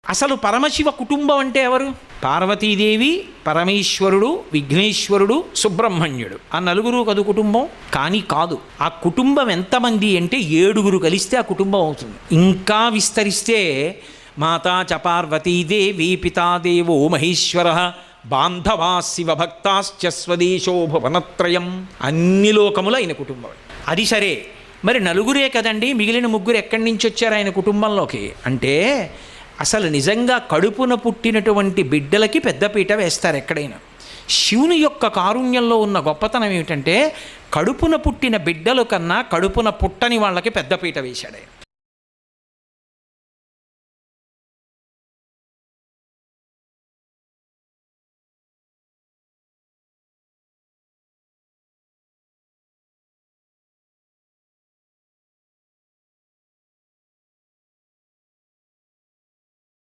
అసలు పరమశివ కుటుంబం అంటే ఎవరు? పార్వతీదేవి, పరమేశ్వరుడు, విఘ్నేశ్వరుడు, సుబ్రహ్మణ్యుడు, ఆ నలుగురు కదు కుటుంబం. కానీ కాదు, ఆ కుటుంబం ఎంతమంది అంటే 7 కలిస్తే ఆ కుటుంబం అవుతుంది. ఇంకా విస్తరిస్తే మాతా చ పార్వతీదేవి, పితాదేవో మహేశ్వర, బాంధవా శివభక్తాశ్చ స్వదేశో భువనత్రయం. అన్ని లోకములు ఆయన కుటుంబం. అది సరే, మరి నలుగురే కదండి, మిగిలిన 3 ఎక్కడి నుంచి వచ్చారు ఆయన కుటుంబంలోకి అంటే, అసలు నిజంగా కడుపున పుట్టినటువంటి బిడ్డలకి పెద్దపీట వేస్తారు ఎక్కడైనా. శివుని యొక్క కారుణ్యంలో ఉన్న గొప్పతనం ఏమిటంటే, కడుపున పుట్టిన బిడ్డల కన్నా కడుపున పుట్టని వాళ్ళకి పెద్దపీట వేశాడు ఆయన.